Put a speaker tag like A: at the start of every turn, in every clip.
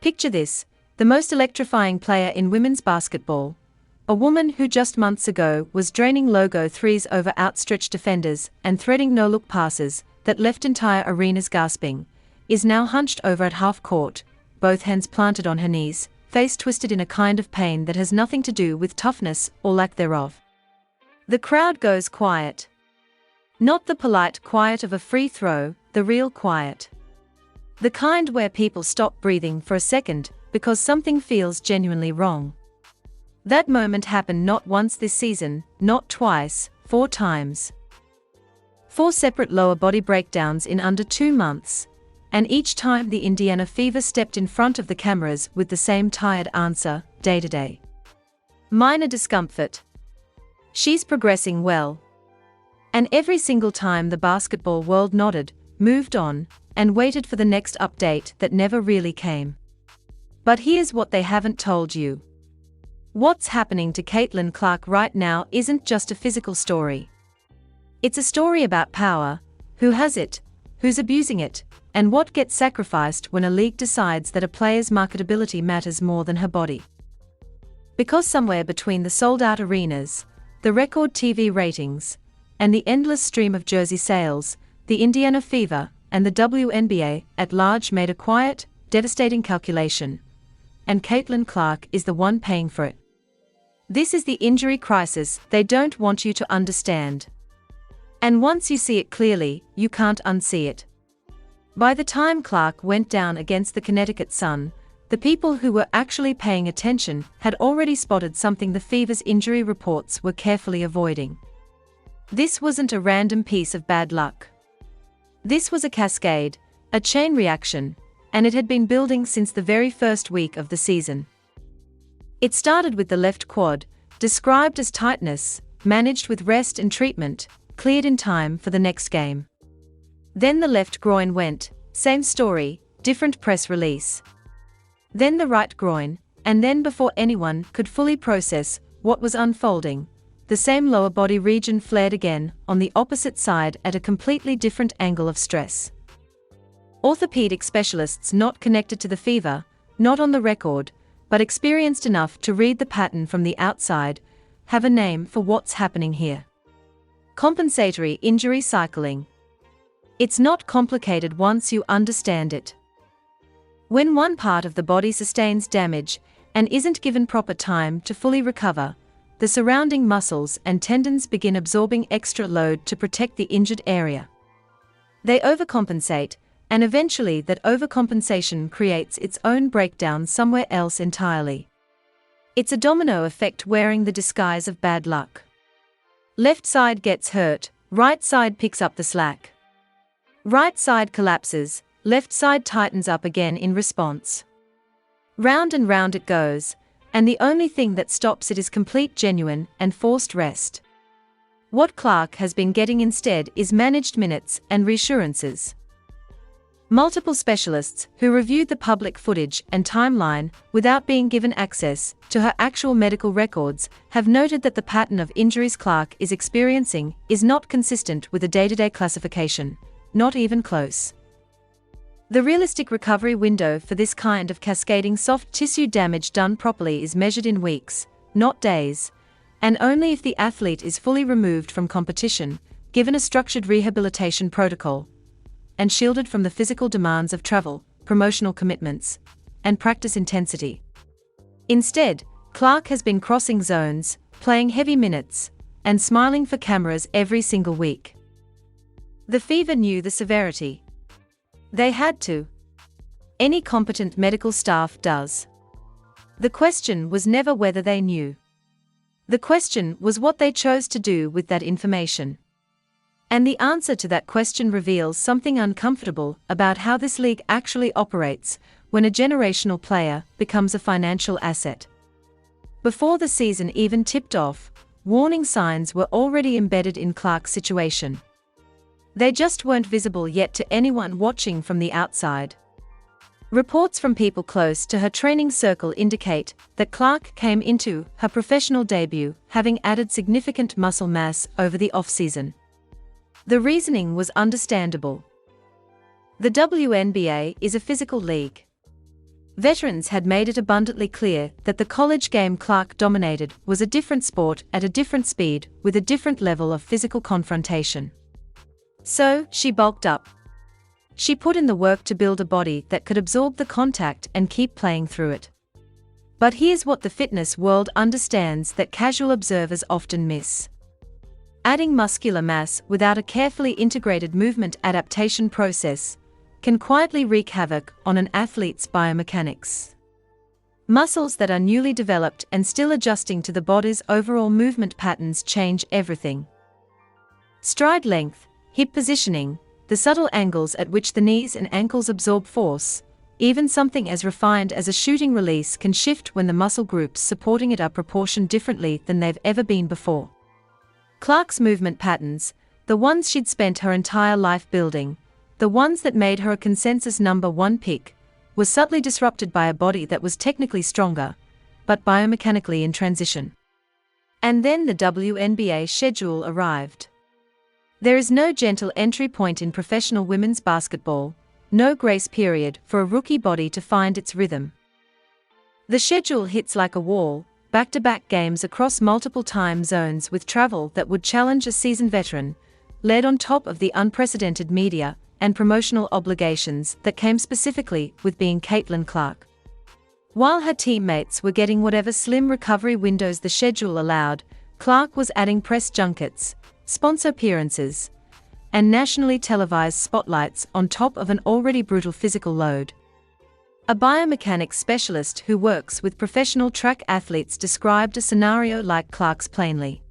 A: Picture this: the most electrifying player in women's basketball, a woman who just months ago was draining logo threes over outstretched defenders and threading no-look passes that left entire arenas gasping, is now hunched over at half court, both hands planted on her knees, face twisted in a kind of pain that has nothing to do with toughness or lack thereof. The crowd goes quiet. Not the polite quiet of a free throw, the real quiet. The kind where people stop breathing for a second because something feels genuinely wrong. That moment happened not once this season, not twice, 4 times. 4 separate lower body breakdowns in under 2 months, and each time the Indiana Fever stepped in front of the cameras with the same tired answer, day-to-day. Minor discomfort. She's progressing well. And every single time the basketball world nodded, moved on, and waited for the next update that never really came. But here's what they haven't told you. What's happening to Caitlin Clark right now isn't just a physical story. It's a story about power, who has it, who's abusing it, and what gets sacrificed when a league decides that a player's marketability matters more than her body. Because somewhere between the sold-out arenas, the record TV ratings, and the endless stream of jersey sales, the Indiana Fever and the WNBA at large made a quiet, devastating calculation. And Caitlin Clark is the one paying for it. This is the injury crisis they don't want you to understand. And once you see it clearly, you can't unsee it. By the time Clark went down against the Connecticut Sun, the people who were actually paying attention had already spotted something the Fever's injury reports were carefully avoiding. This wasn't a random piece of bad luck. This was a cascade, a chain reaction, and it had been building since the very first week of the season. It started with the left quad, described as tightness, managed with rest and treatment, cleared in time for the next game. Then the left groin went, same story, different press release. Then the right groin, and then before anyone could fully process what was unfolding, the same lower body region flared again on the opposite side at a completely different angle of stress. Orthopedic specialists not connected to the Fever, not on the record, but experienced enough to read the pattern from the outside, have a name for what's happening here. Compensatory injury cycling. It's not complicated once you understand it. When one part of the body sustains damage and isn't given proper time to fully recover, the surrounding muscles and tendons begin absorbing extra load to protect the injured area. They overcompensate, and eventually that overcompensation creates its own breakdown somewhere else entirely. It's a domino effect wearing the disguise of bad luck. Left side gets hurt, right side picks up the slack. Right side collapses, left side tightens up again in response. Round and round it goes, and the only thing that stops it is complete, genuine, and forced rest. What Clark has been getting instead is managed minutes and reassurances. Multiple specialists who reviewed the public footage and timeline without being given access to her actual medical records have noted that the pattern of injuries Clark is experiencing is not consistent with a day-to-day classification, not even close. The realistic recovery window for this kind of cascading soft tissue damage done properly is measured in weeks, not days, and only if the athlete is fully removed from competition, given a structured rehabilitation protocol, and shielded from the physical demands of travel, promotional commitments, and practice intensity. Instead, Clark has been crossing zones, playing heavy minutes, and smiling for cameras every single week. The Fever knew the severity. They had to. Any competent medical staff does. The question was never whether they knew. The question was what they chose to do with that information. And the answer to that question reveals something uncomfortable about how this league actually operates when a generational player becomes a financial asset. Before the season even tipped off, warning signs were already embedded in Clark's situation. They just weren't visible yet to anyone watching from the outside. Reports from people close to her training circle indicate that Clark came into her professional debut having added significant muscle mass over the off-season. The reasoning was understandable. The WNBA is a physical league. Veterans had made it abundantly clear that the college game Clark dominated was a different sport at a different speed with a different level of physical confrontation. So, she bulked up. She put in the work to build a body that could absorb the contact and keep playing through it. But here's what the fitness world understands that casual observers often miss. Adding muscular mass without a carefully integrated movement adaptation process can quietly wreak havoc on an athlete's biomechanics. Muscles that are newly developed and still adjusting to the body's overall movement patterns change everything. Stride length, hip positioning, the subtle angles at which the knees and ankles absorb force, even something as refined as a shooting release can shift when the muscle groups supporting it are proportioned differently than they've ever been before. Clark's movement patterns, the ones she'd spent her entire life building, the ones that made her a consensus #1 pick, were subtly disrupted by a body that was technically stronger, but biomechanically in transition. And then the WNBA schedule arrived. There is no gentle entry point in professional women's basketball, no grace period for a rookie body to find its rhythm. The schedule hits like a wall, back-to-back games across multiple time zones with travel that would challenge a seasoned veteran, laid on top of the unprecedented media and promotional obligations that came specifically with being Caitlin Clark. While her teammates were getting whatever slim recovery windows the schedule allowed, Clark was adding press junkets, sponsor appearances, and nationally televised spotlights on top of an already brutal physical load. A biomechanics specialist who works with professional track athletes described a scenario like Clark's plainly.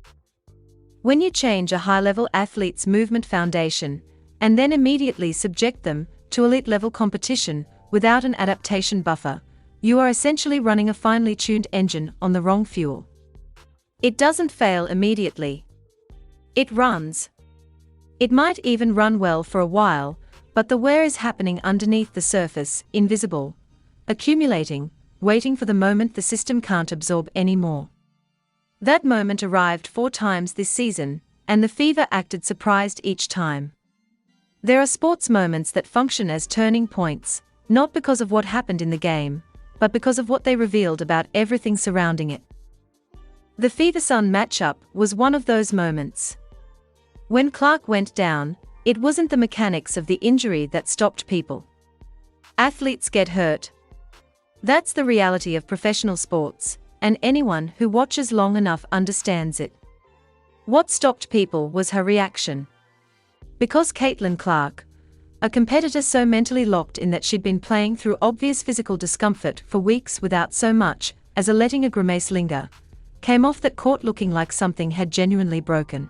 A: When you change a high-level athlete's movement foundation, and then immediately subject them to elite-level competition without an adaptation buffer, you are essentially running a finely tuned engine on the wrong fuel. It doesn't fail immediately. It runs. It might even run well for a while, but the wear is happening underneath the surface, invisible, accumulating, waiting for the moment the system can't absorb anymore. That moment arrived 4 times this season, and the fever acted surprised each time. There are sports moments that function as turning points, not because of what happened in the game, but because of what they revealed about everything surrounding it. The Fever-Sun matchup was one of those moments. When Clark went down, it wasn't the mechanics of the injury that stopped people. Athletes get hurt. That's the reality of professional sports, and anyone who watches long enough understands it. What stopped people was her reaction. Because Caitlin Clark, a competitor so mentally locked in that she'd been playing through obvious physical discomfort for weeks without so much as letting a grimace linger, came off that court looking like something had genuinely broken.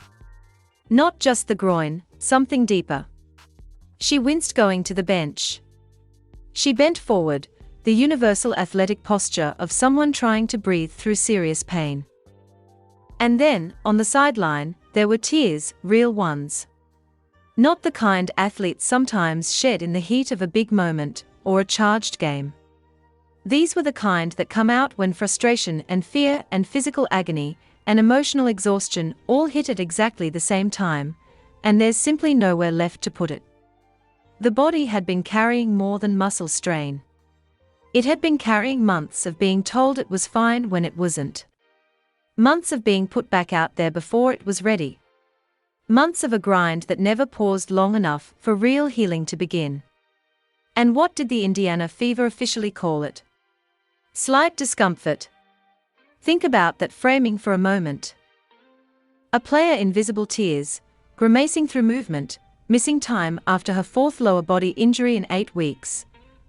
A: Not just the groin, something deeper. She winced going to the bench. She bent forward, the universal athletic posture of someone trying to breathe through serious pain. And then, on the sideline, there were tears, real ones. Not the kind athletes sometimes shed in the heat of a big moment or a charged game. These were the kind that come out when frustration and fear and physical agony and emotional exhaustion all hit at exactly the same time, and there's simply nowhere left to put it. The body had been carrying more than muscle strain. It had been carrying months of being told it was fine when it wasn't. Months of being put back out there before it was ready. Months of a grind that never paused long enough for real healing to begin. And what did the Indiana Fever officially call it? Slight discomfort. Think about that framing for a moment. A player in visible tears, grimacing through movement, missing time after her 4th lower body injury in 8 weeks,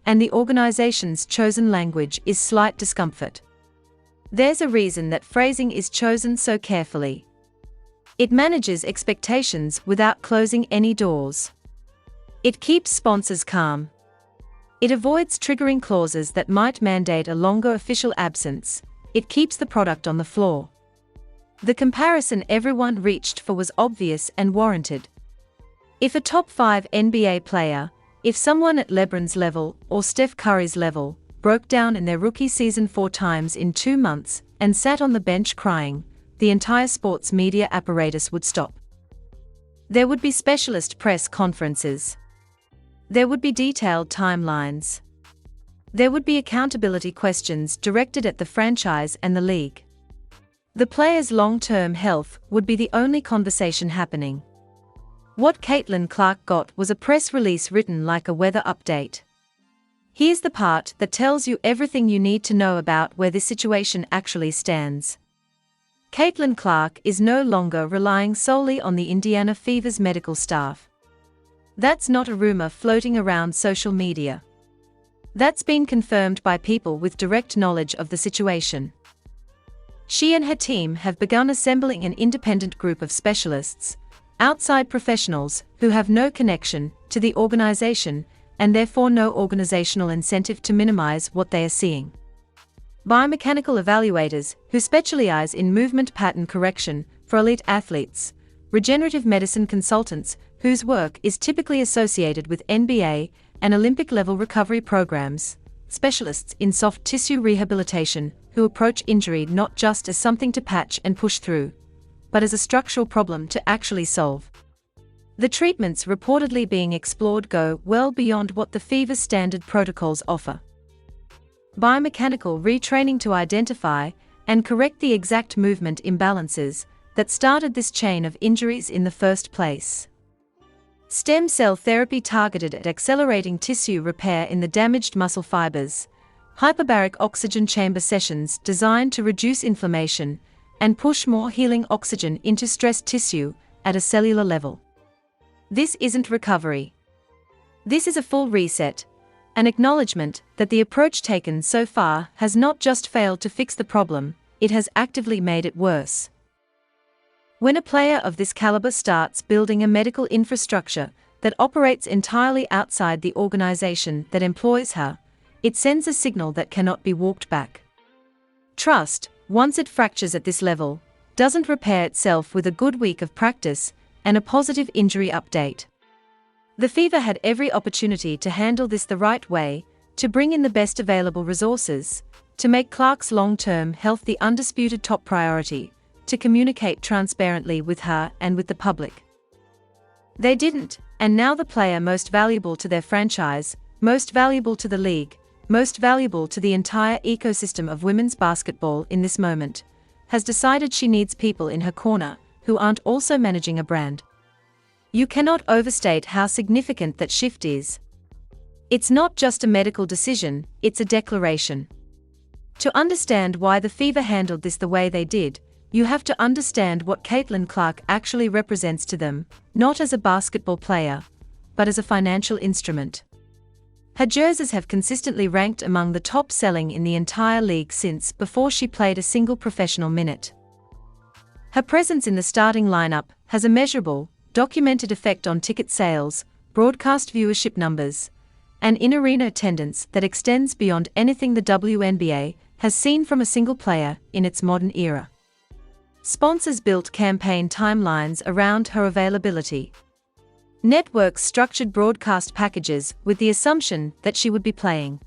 A: and the organization's chosen language is slight discomfort. There's a reason that phrasing is chosen so carefully. It manages expectations without closing any doors. It keeps sponsors calm. It avoids triggering clauses that might mandate a longer official absence. It keeps the product on the floor. The comparison everyone reached for was obvious and warranted. If a top 5 NBA player, if someone at LeBron's level or Steph Curry's level, broke down in their rookie season 4 times in 2 months and sat on the bench crying, the entire sports media apparatus would stop. There would be specialist press conferences. There would be detailed timelines. There would be accountability questions directed at the franchise and the league. The player's long-term health would be the only conversation happening. What Caitlin Clark got was a press release written like a weather update. Here's the part that tells you everything you need to know about where this situation actually stands. Caitlin Clark is no longer relying solely on the Indiana Fever's medical staff. That's not a rumor floating around social media. That's been confirmed by people with direct knowledge of the situation. She and her team have begun assembling an independent group of specialists, outside professionals who have no connection to the organization and therefore no organizational incentive to minimize what they are seeing. Biomechanical evaluators who specialize in movement pattern correction for elite athletes, regenerative medicine consultants whose work is typically associated with NBA and Olympic-level recovery programs, specialists in soft tissue rehabilitation who approach injury not just as something to patch and push through, but as a structural problem to actually solve. The treatments reportedly being explored go well beyond what the Fever's standard protocols offer. Biomechanical retraining to identify and correct the exact movement imbalances that started this chain of injuries in the first place. Stem cell therapy targeted at accelerating tissue repair in the damaged muscle fibers, hyperbaric oxygen chamber sessions designed to reduce inflammation and push more healing oxygen into stressed tissue at a cellular level. This isn't recovery. This is a full reset, an acknowledgement that the approach taken so far has not just failed to fix the problem, it has actively made it worse. When a player of this caliber starts building a medical infrastructure that operates entirely outside the organization that employs her, it sends a signal that cannot be walked back. Trust, once it fractures at this level, doesn't repair itself with a good week of practice and a positive injury update. The Fever had every opportunity to handle this the right way, to bring in the best available resources, to make Clark's long-term health the undisputed top priority, to communicate transparently with her and with the public. They didn't, and now the player most valuable to their franchise, most valuable to the league, most valuable to the entire ecosystem of women's basketball in this moment, has decided she needs people in her corner who aren't also managing a brand. You cannot overstate how significant that shift is. It's not just a medical decision, it's a declaration. To understand why the Fever handled this the way they did, you have to understand what Caitlin Clark actually represents to them, not as a basketball player, but as a financial instrument. Her jerseys have consistently ranked among the top selling in the entire league since before she played a single professional minute. Her presence in the starting lineup has a measurable, documented effect on ticket sales, broadcast viewership numbers, and in-arena attendance that extends beyond anything the WNBA has seen from a single player in its modern era. Sponsors built campaign timelines around her availability. Networks structured broadcast packages with the assumption that she would be playing.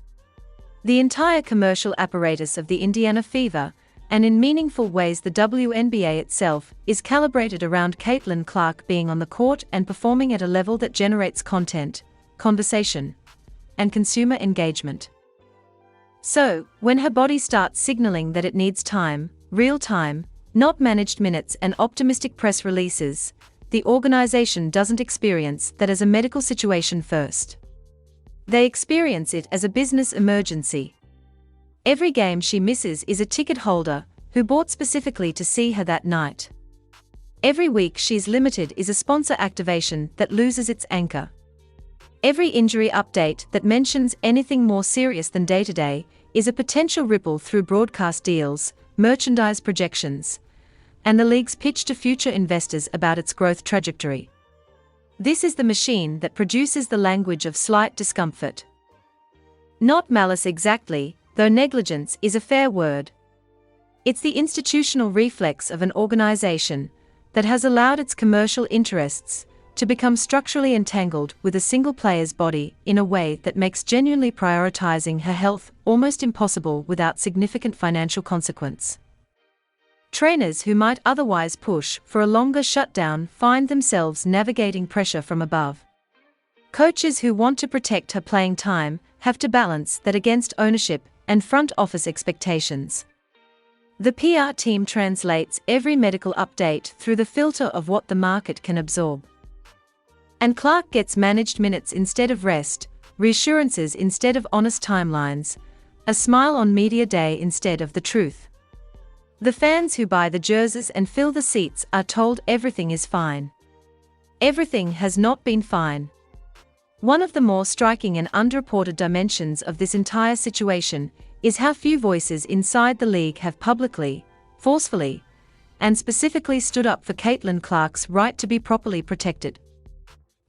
A: The entire commercial apparatus of the Indiana Fever, and in meaningful ways the WNBA itself, is calibrated around Caitlin Clark being on the court and performing at a level that generates content, conversation, and consumer engagement. So, when her body starts signaling that it needs time, real time, not managed minutes and optimistic press releases, the organization doesn't experience that as a medical situation first. They experience it as a business emergency. Every game she misses is a ticket holder who bought specifically to see her that night. Every week she's limited is a sponsor activation that loses its anchor. Every injury update that mentions anything more serious than day-to-day is a potential ripple through broadcast deals, merchandise projections, and the league's pitch to future investors about its growth trajectory. This is the machine that produces the language of slight discomfort. Not malice exactly, though negligence is a fair word. It's the institutional reflex of an organization that has allowed its commercial interests to become structurally entangled with a single player's body in a way that makes genuinely prioritizing her health almost impossible without significant financial consequence. Trainers who might otherwise push for a longer shutdown find themselves navigating pressure from above. Coaches who want to protect her playing time have to balance that against ownership and front office expectations. The PR team translates every medical update through the filter of what the market can absorb. And Clark gets managed minutes instead of rest, reassurances instead of honest timelines, a smile on media day instead of the truth. The fans who buy the jerseys and fill the seats are told everything is fine. Everything has not been fine. One of the more striking and underreported dimensions of this entire situation is how few voices inside the league have publicly, forcefully, and specifically stood up for Caitlin Clark's right to be properly protected.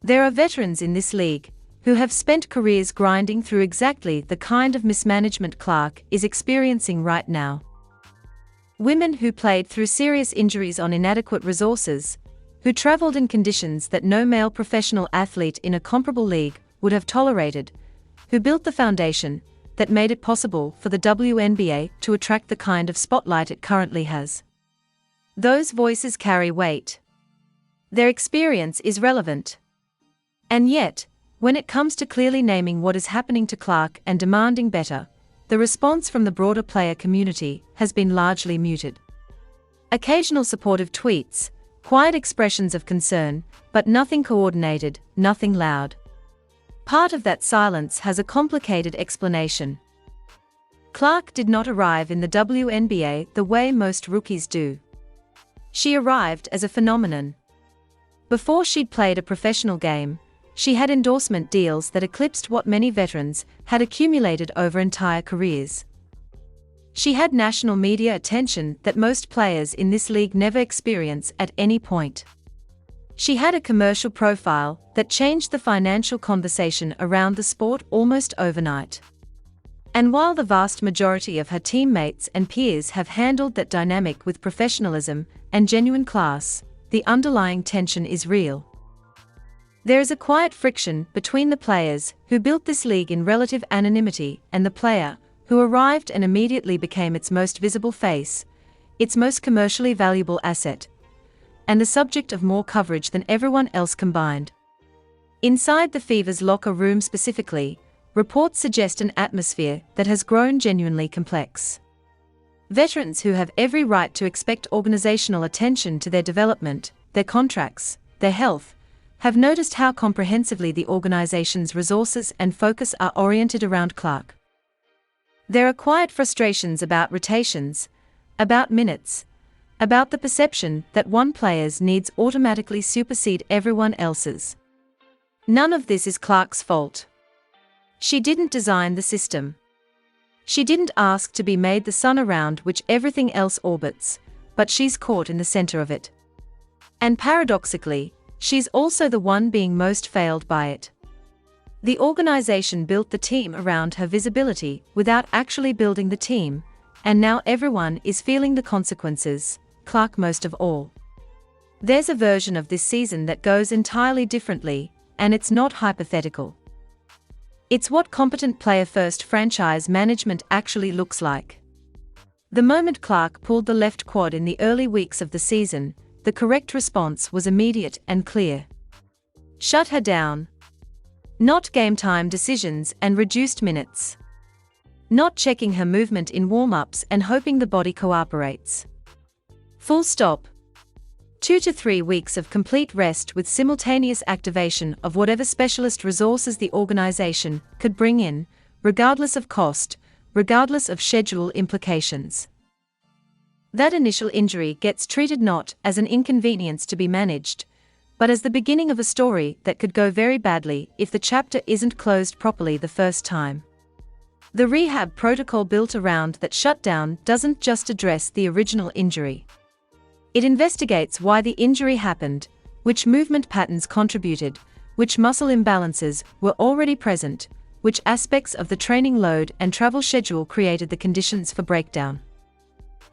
A: There are veterans in this league who have spent careers grinding through exactly the kind of mismanagement Clark is experiencing right now. Women who played through serious injuries on inadequate resources, who traveled in conditions that no male professional athlete in a comparable league would have tolerated, who built the foundation that made it possible for the WNBA to attract the kind of spotlight it currently has. Those voices carry weight. Their experience is relevant. And yet, when it comes to clearly naming what is happening to Clark and demanding better, the response from the broader player community has been largely muted. Occasional supportive tweets, quiet expressions of concern, but nothing coordinated, nothing loud. Part of that silence has a complicated explanation. Clark did not arrive in the WNBA the way most rookies do. She arrived as a phenomenon. Before she'd played a professional game, she had endorsement deals that eclipsed what many veterans had accumulated over entire careers. She had national media attention that most players in this league never experience at any point. She had a commercial profile that changed the financial conversation around the sport almost overnight. And while the vast majority of her teammates and peers have handled that dynamic with professionalism and genuine class, the underlying tension is real. There is a quiet friction between the players who built this league in relative anonymity and the player who arrived and immediately became its most visible face, its most commercially valuable asset, and the subject of more coverage than everyone else combined. Inside the Fever's locker room specifically, reports suggest an atmosphere that has grown genuinely complex. Veterans who have every right to expect organizational attention to their development, their contracts, their health, have noticed how comprehensively the organization's resources and focus are oriented around Clark. There are quiet frustrations about rotations, about minutes, about the perception that one player's needs automatically supersede everyone else's. None of this is Clark's fault. She didn't design the system. She didn't ask to be made the sun around which everything else orbits, but she's caught in the center of it. And paradoxically, she's also the one being most failed by it. The organization built the team around her visibility without actually building the team, and now everyone is feeling the consequences, Clark most of all. There's a version of this season that goes entirely differently, and it's not hypothetical. It's what competent player-first franchise management actually looks like. The moment Clark pulled the left quad in the early weeks of the season, the correct response was immediate and clear. Shut her down. Not game-time decisions and reduced minutes. Not checking her movement in warm-ups and hoping the body cooperates. Full stop. 2 to 3 weeks of complete rest with simultaneous activation of whatever specialist resources the organization could bring in, regardless of cost, regardless of schedule implications. That initial injury gets treated not as an inconvenience to be managed, but as the beginning of a story that could go very badly if the chapter isn't closed properly the first time. The rehab protocol built around that shutdown doesn't just address the original injury. It investigates why the injury happened, which movement patterns contributed, which muscle imbalances were already present, which aspects of the training load and travel schedule created the conditions for breakdown.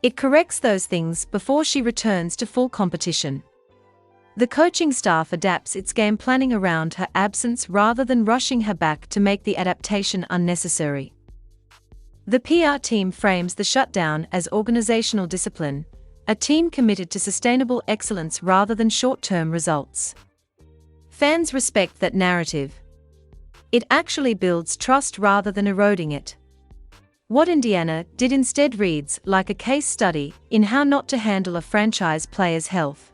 A: It corrects those things before she returns to full competition. The coaching staff adapts its game planning around her absence rather than rushing her back to make the adaptation unnecessary. The PR team frames the shutdown as organizational discipline, a team committed to sustainable excellence rather than short-term results. Fans respect that narrative. It actually builds trust rather than eroding it. What Indiana did instead reads like a case study in how not to handle a franchise player's health.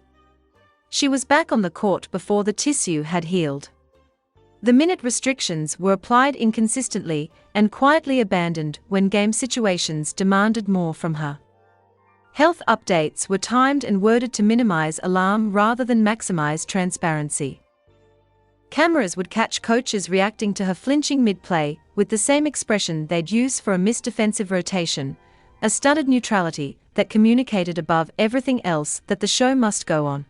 A: She was back on the court before the tissue had healed. The minute restrictions were applied inconsistently and quietly abandoned when game situations demanded more from her. Health updates were timed and worded to minimize alarm rather than maximize transparency. Cameras would catch coaches reacting to her flinching mid-play with the same expression they'd use for a missed defensive rotation, a studied neutrality that communicated above everything else that the show must go on.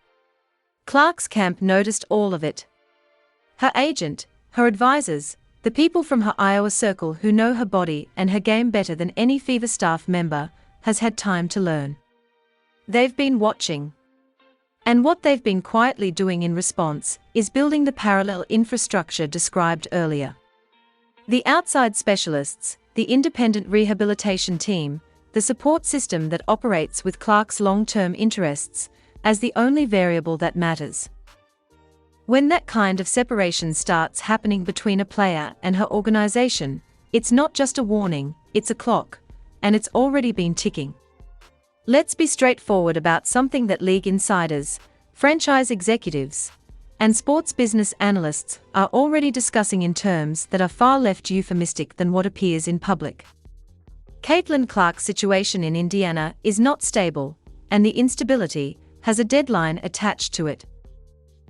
A: Clark's camp noticed all of it. Her agent, her advisors, the people from her Iowa circle who know her body and her game better than any Fever staff member, has had time to learn. They've been watching. And what they've been quietly doing in response is building the parallel infrastructure described earlier. The outside specialists, the independent rehabilitation team, the support system that operates with Clark's long-term interests as the only variable that matters. When that kind of separation starts happening between a player and her organization, it's not just a warning, it's a clock, and it's already been ticking. Let's be straightforward about something that league insiders, franchise executives, and sports business analysts are already discussing in terms that are far less euphemistic than what appears in public. Caitlin Clark's situation in Indiana is not stable, and the instability has a deadline attached to it.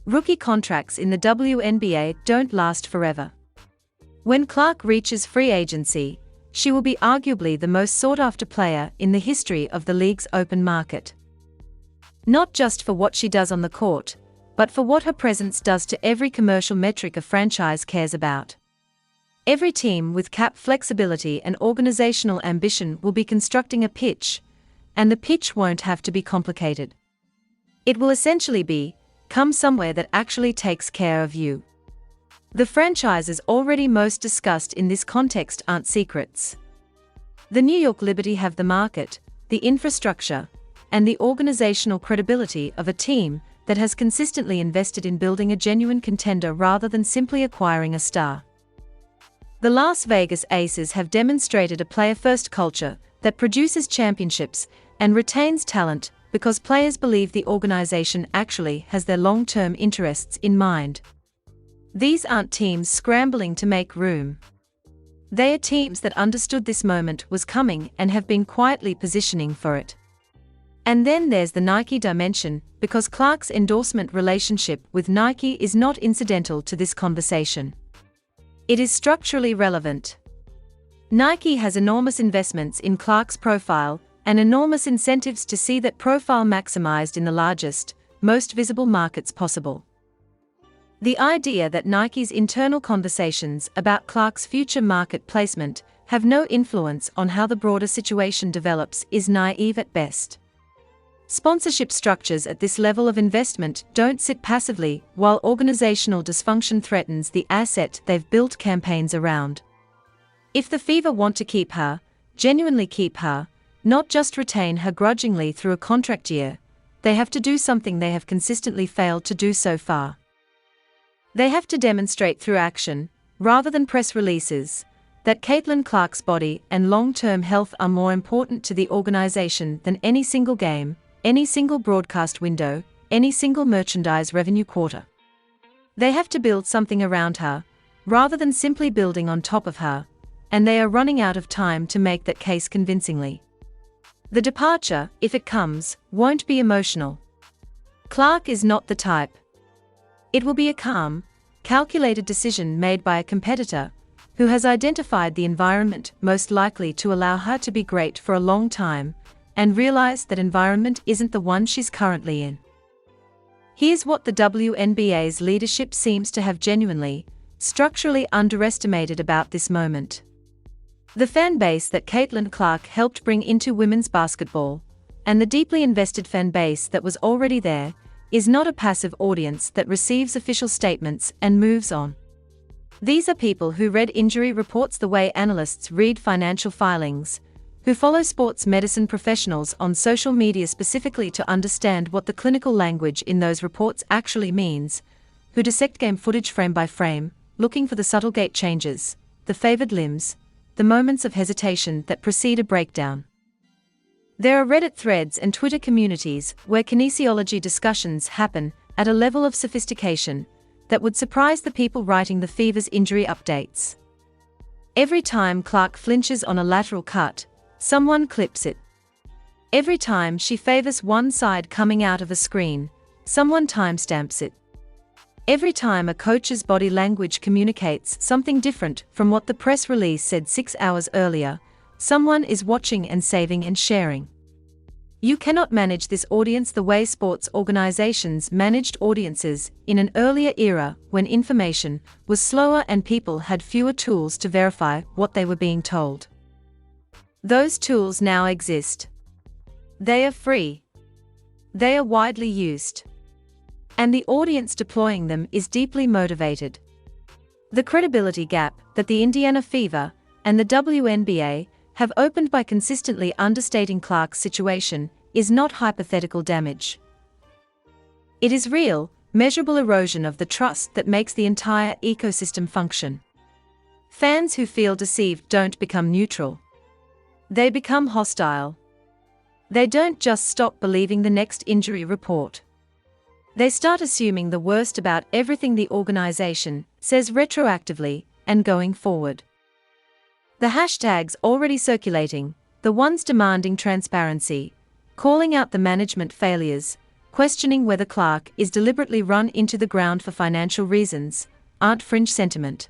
A: Rookie contracts in the WNBA don't last forever. When Clark reaches free agency, she will be arguably the most sought-after player in the history of the league's open market. Not just for what she does on the court, but for what her presence does to every commercial metric a franchise cares about. Every team with cap flexibility and organizational ambition will be constructing a pitch, and the pitch won't have to be complicated. It will essentially be, come somewhere that actually takes care of you. The franchises already most discussed in this context aren't secrets. The New York Liberty have the market, the infrastructure, and the organizational credibility of a team that has consistently invested in building a genuine contender rather than simply acquiring a star. The Las Vegas Aces have demonstrated a player-first culture that produces championships and retains talent because players believe the organization actually has their long-term interests in mind. These aren't teams scrambling to make room. They are teams that understood this moment was coming and have been quietly positioning for it. And then there's the Nike dimension, because Clark's endorsement relationship with Nike is not incidental to this conversation. It is structurally relevant. Nike has enormous investments in Clark's profile and enormous incentives to see that profile maximized in the largest, most visible markets possible. The idea that Nike's internal conversations about Clark's future market placement have no influence on how the broader situation develops is naive at best. Sponsorship structures at this level of investment don't sit passively while organizational dysfunction threatens the asset they've built campaigns around. If the Fever want to keep her, genuinely keep her, not just retain her grudgingly through a contract year, they have to do something they have consistently failed to do so far. They have to demonstrate through action, rather than press releases, that Caitlin Clark's body and long-term health are more important to the organization than any single game, any single broadcast window, any single merchandise revenue quarter. They have to build something around her, rather than simply building on top of her, and they are running out of time to make that case convincingly. The departure, if it comes, won't be emotional. Clark is not the type. It will be a calm, calculated decision made by a competitor who has identified the environment most likely to allow her to be great for a long time and realized that environment isn't the one she's currently in. Here's what the WNBA's leadership seems to have genuinely, structurally underestimated about this moment. The fan base that Caitlin Clark helped bring into women's basketball, and the deeply invested fan base that was already there, is not a passive audience that receives official statements and moves on. These are people who read injury reports the way analysts read financial filings, who follow sports medicine professionals on social media specifically to understand what the clinical language in those reports actually means, who dissect game footage frame by frame, looking for the subtle gait changes, the favored limbs, the moments of hesitation that precede a breakdown. There are Reddit threads and Twitter communities where kinesiology discussions happen at a level of sophistication that would surprise the people writing the Fever's injury updates. Every time Clark flinches on a lateral cut, someone clips it. Every time she favors one side coming out of a screen, someone timestamps it. Every time a coach's body language communicates something different from what the press release said 6 hours earlier, someone is watching and saving and sharing. You cannot manage this audience the way sports organizations managed audiences in an earlier era when information was slower and people had fewer tools to verify what they were being told. Those tools now exist. They are free. They are widely used. And the audience deploying them is deeply motivated. The credibility gap that the Indiana Fever and the WNBA have opened by consistently understating Clark's situation is not hypothetical damage. It is real, measurable erosion of the trust that makes the entire ecosystem function. Fans who feel deceived don't become neutral. They become hostile. They don't just stop believing the next injury report. They start assuming the worst about everything the organization says retroactively and going forward. The hashtags already circulating, the ones demanding transparency, calling out the management failures, questioning whether Clark is deliberately run into the ground for financial reasons, aren't fringe sentiment.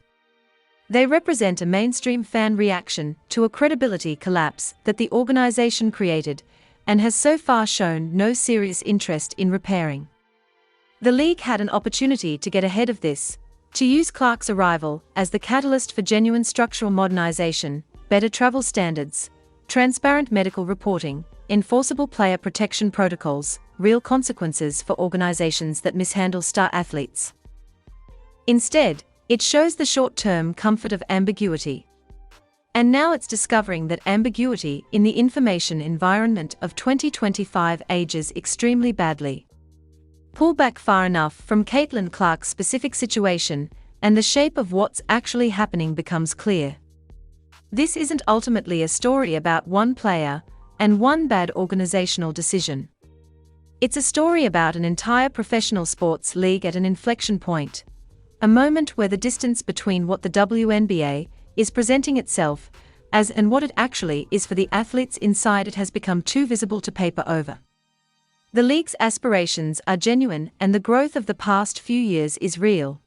A: They represent a mainstream fan reaction to a credibility collapse that the organization created and has so far shown no serious interest in repairing. The league had an opportunity to get ahead of this, to use Clark's arrival as the catalyst for genuine structural modernization, better travel standards, transparent medical reporting, enforceable player protection protocols, real consequences for organizations that mishandle star athletes. Instead, it shows the short-term comfort of ambiguity. And now it's discovering that ambiguity in the information environment of 2025 ages extremely badly. Pull back far enough from Caitlin Clark's specific situation, and the shape of what's actually happening becomes clear. This isn't ultimately a story about one player and one bad organizational decision. It's a story about an entire professional sports league at an inflection point, a moment where the distance between what the WNBA is presenting itself as and what it actually is for the athletes inside it has become too visible to paper over. The league's aspirations are genuine and the growth of the past few years is real.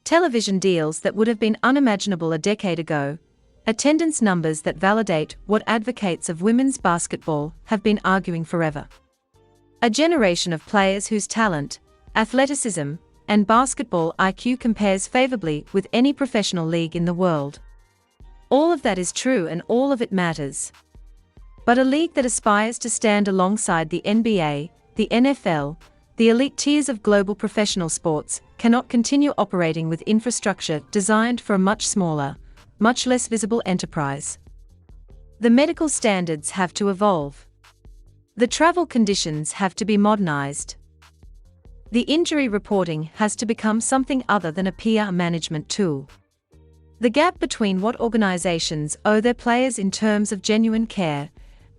A: Television deals that would have been unimaginable a decade ago, attendance numbers that validate what advocates of women's basketball have been arguing forever. A generation of players whose talent, athleticism, and basketball IQ compares favorably with any professional league in the world. All of that is true and all of it matters. But a league that aspires to stand alongside the NBA, the NFL, the elite tiers of global professional sports, cannot continue operating with infrastructure designed for a much smaller, much less visible enterprise. The medical standards have to evolve. The travel conditions have to be modernized. The injury reporting has to become something other than a PR management tool. The gap between what organizations owe their players in terms of genuine care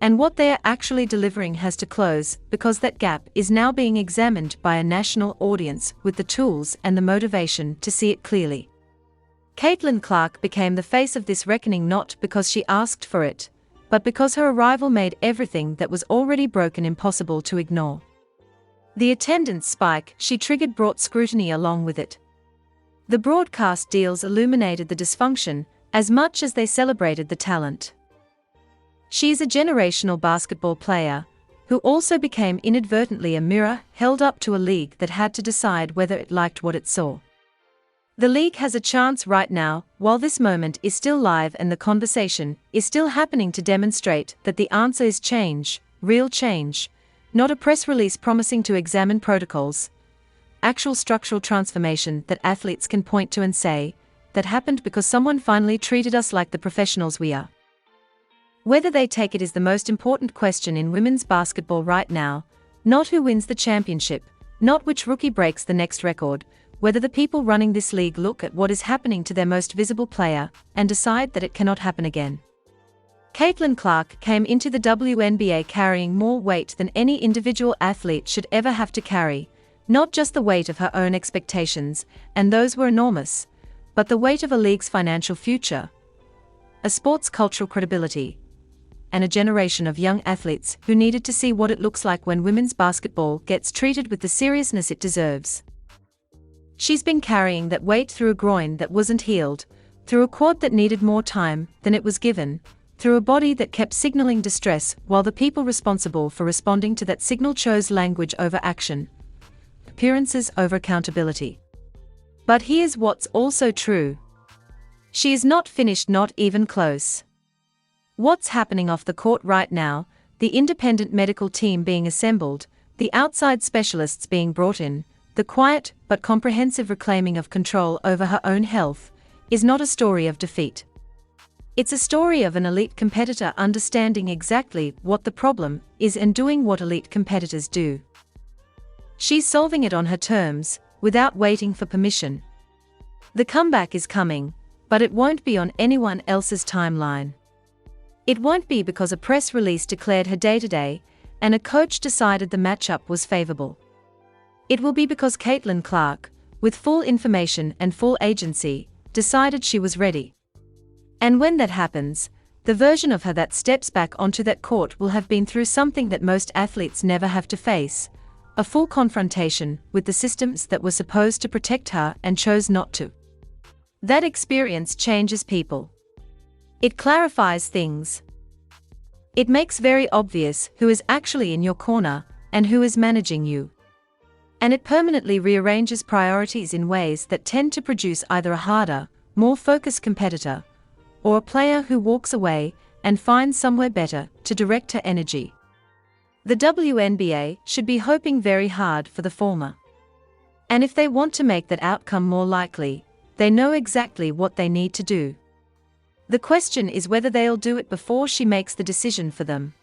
A: and what they are actually delivering has to close, because that gap is now being examined by a national audience with the tools and the motivation to see it clearly. Caitlin Clark became the face of this reckoning not because she asked for it, but because her arrival made everything that was already broken impossible to ignore. The attendance spike she triggered brought scrutiny along with it. The broadcast deals illuminated the dysfunction as much as they celebrated the talent. She is a generational basketball player who also became inadvertently a mirror held up to a league that had to decide whether it liked what it saw. The league has a chance right now, while this moment is still live and the conversation is still happening, to demonstrate that the answer is change, real change, not a press release promising to examine protocols, actual structural transformation that athletes can point to and say, that happened because someone finally treated us like the professionals we are. Whether they take it is the most important question in women's basketball right now, not who wins the championship, not which rookie breaks the next record, whether the people running this league look at what is happening to their most visible player and decide that it cannot happen again. Caitlin Clark came into the WNBA carrying more weight than any individual athlete should ever have to carry, not just the weight of her own expectations, and those were enormous, but the weight of a league's financial future, a sport's cultural credibility, and a generation of young athletes who needed to see what it looks like when women's basketball gets treated with the seriousness it deserves. She's been carrying that weight through a groin that wasn't healed, through a quad that needed more time than it was given, through a body that kept signaling distress while the people responsible for responding to that signal chose language over action, appearances over accountability. But here's what's also true. She is not finished, not even close. What's happening off the court right now, the independent medical team being assembled, the outside specialists being brought in, the quiet but comprehensive reclaiming of control over her own health, is not a story of defeat. It's a story of an elite competitor understanding exactly what the problem is and doing what elite competitors do. She's solving it on her terms, without waiting for permission. The comeback is coming, but it won't be on anyone else's timeline. It won't be because a press release declared her day-to-day, and a coach decided the matchup was favorable. It will be because Caitlin Clark, with full information and full agency, decided she was ready. And when that happens, the version of her that steps back onto that court will have been through something that most athletes never have to face, a full confrontation with the systems that were supposed to protect her and chose not to. That experience changes people. It clarifies things. It makes very obvious who is actually in your corner and who is managing you. And it permanently rearranges priorities in ways that tend to produce either a harder, more focused competitor, or a player who walks away and finds somewhere better to direct her energy. The WNBA should be hoping very hard for the former. And if they want to make that outcome more likely, they know exactly what they need to do. The question is whether they'll do it before she makes the decision for them.